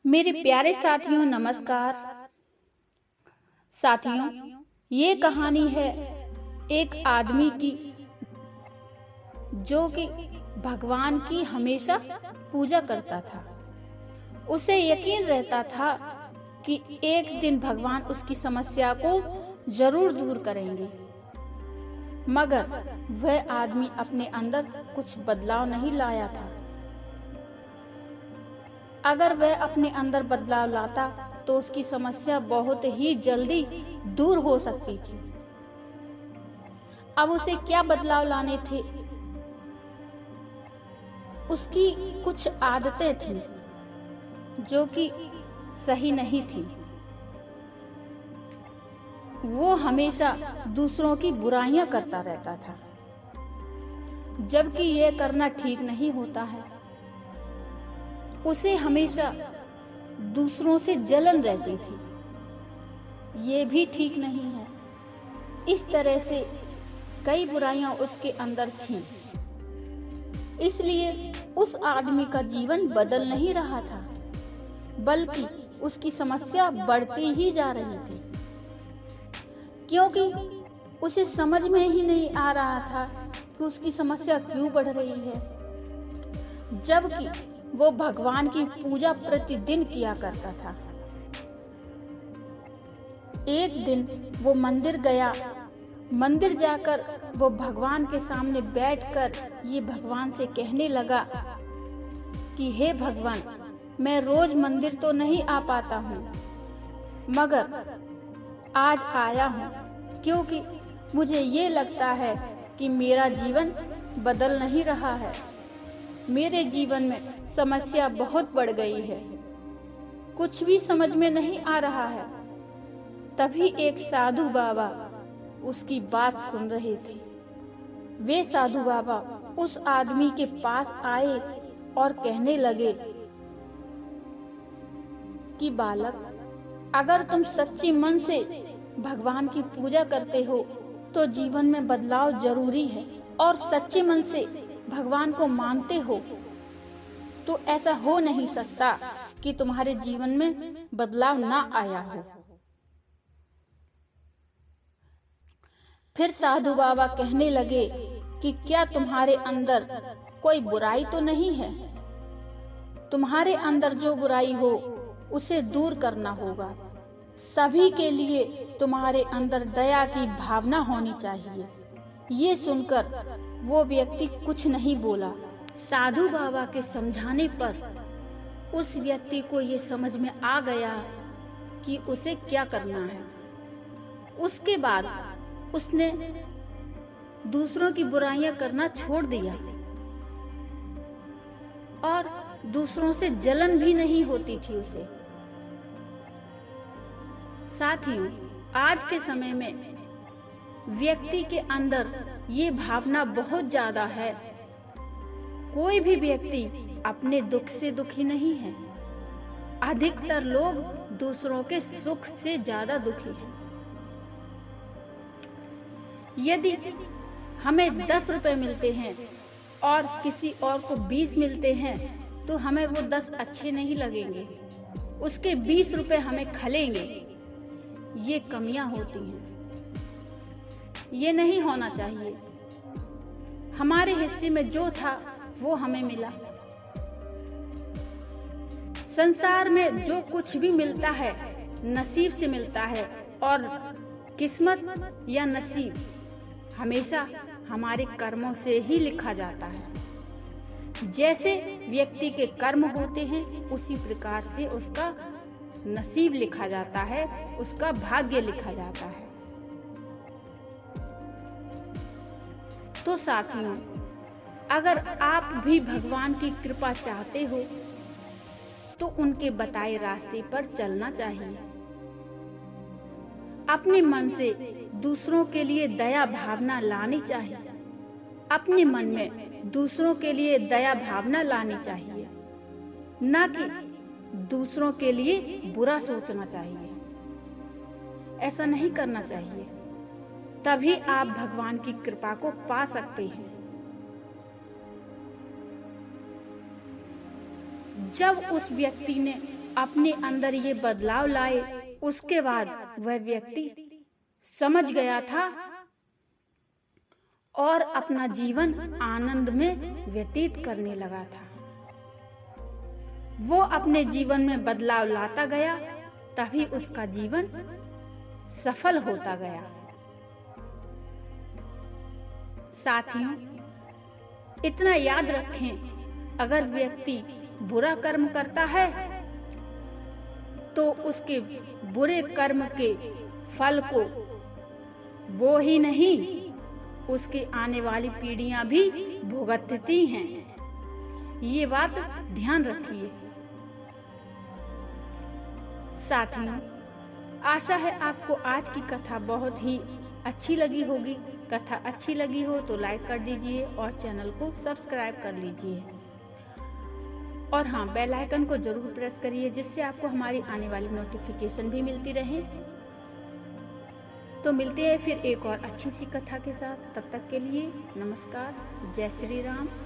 मेरे प्यारे साथियों, नमस्कार। साथियों, ये कहानी है एक आदमी की जो कि भगवान की हमेशा पूजा करता था। उसे यकीन रहता था कि एक दिन भगवान उसकी समस्या को जरूर दूर करेंगे, मगर वह आदमी अपने अंदर कुछ बदलाव नहीं लाया था। अगर वह अपने अंदर बदलाव लाता तो उसकी समस्या बहुत ही जल्दी दूर हो सकती थी। अब उसे क्या बदलाव लाने थे? उसकी कुछ आदतें थीं जो कि सही नहीं थी। वो हमेशा दूसरों की बुराइयां करता रहता था, जबकि यह करना ठीक नहीं होता है। उसे हमेशा दूसरों से जलन रहती थी, ये भी ठीक नहीं है। इस तरह से कई बुराइयां उसके अंदर थीं। इसलिए उस आदमी का जीवन बदल नहीं रहा था, बल्कि उसकी समस्या बढ़ती ही जा रही थी, क्योंकि उसे समझ में ही नहीं आ रहा था कि उसकी समस्या क्यों बढ़ रही है, जबकि वो भगवान की पूजा प्रतिदिन किया करता था। एक दिन वो मंदिर गया। मंदिर जाकर वो भगवान के सामने बैठकर ये भगवान से कहने लगा कि हे भगवान, मैं रोज मंदिर तो नहीं आ पाता हूँ, मगर आज आया हूँ क्योंकि मुझे ये लगता है कि मेरा जीवन बदल नहीं रहा है। मेरे जीवन में समस्या बहुत बढ़ गई है, कुछ भी समझ में नहीं आ रहा है। तभी एक साधु बाबा उसकी बात सुन रहे थे। वे साधु बाबा उस आदमी के पास आए और कहने लगे कि बालक, अगर तुम सच्ची मन से भगवान की पूजा करते हो तो जीवन में बदलाव जरूरी है, और सच्चे मन से भगवान को मानते हो तो ऐसा हो नहीं सकता कि तुम्हारे जीवन में बदलाव ना आया हो। फिर साधु बाबा कहने लगे कि क्या तुम्हारे अंदर कोई बुराई तो नहीं है? तुम्हारे अंदर जो बुराई हो उसे दूर करना होगा। सभी के लिए तुम्हारे अंदर दया की भावना होनी चाहिए। ये सुनकर वो व्यक्ति कुछ नहीं बोला। साधु बाबा के समझाने पर उस व्यक्ति को ये समझ में आ गया कि उसे क्या करना है। उसके बाद उसने दूसरों की बुराइयां करना छोड़ दिया और दूसरों से जलन भी नहीं होती थी उसे। साथियों, आज के समय में व्यक्ति के अंदर ये भावना बहुत ज्यादा है। कोई भी व्यक्ति अपने दुख से दुखी नहीं है। अधिकतर लोग दूसरों के सुख से ज्यादा दुखी हैं। यदि हमें 10 रुपए मिलते हैं और किसी और को 20 मिलते हैं तो हमें वो 10 अच्छे नहीं लगेंगे, उसके 20 रुपए हमें खलेंगे। ये कमियां होती हैं, ये नहीं होना चाहिए। हमारे हिस्से में जो था वो हमें मिला। संसार में जो कुछ भी मिलता है नसीब से मिलता है, और किस्मत या नसीब हमेशा हमारे कर्मों से ही लिखा जाता है। जैसे व्यक्ति के कर्म होते हैं उसी प्रकार से उसका नसीब लिखा जाता है, उसका भाग्य लिखा जाता है। तो साथियों, अगर आप भी भगवान की कृपा चाहते हो तो उनके बताए रास्ते पर चलना चाहिए। अपने मन से दूसरों के लिए दया भावना लानी चाहिए। अपने मन में दूसरों के लिए दया भावना लानी चाहिए, न कि दूसरों के लिए बुरा सोचना चाहिए। ऐसा नहीं करना चाहिए, तभी आप भगवान की कृपा को पा सकते हैं। जब उस व्यक्ति ने अपने अंदर ये बदलाव लाए, उसके बाद वह व्यक्ति समझ गया था और अपना जीवन आनंद में व्यतीत करने लगा था। वो अपने जीवन में बदलाव लाता गया, तभी उसका जीवन सफल होता गया। साथियों, इतना याद रखें, अगर व्यक्ति बुरा कर्म करता है तो उसके बुरे कर्म के फल को वो ही नहीं, उसके आने वाली पीढ़ियां भी भुगतती हैं। ये बात ध्यान रखिए। साथियों, आशा है आपको आज की कथा बहुत ही अच्छी लगी होगी। कथा अच्छी लगी हो तो लाइक कर दीजिए और चैनल को सब्सक्राइब कर लीजिए। और हाँ, बेल आइकन को जरूर प्रेस करिए, जिससे आपको हमारी आने वाली नोटिफिकेशन भी मिलती रहे। तो मिलते हैं फिर एक और अच्छी सी कथा के साथ। तब तक के लिए नमस्कार। जय श्री राम।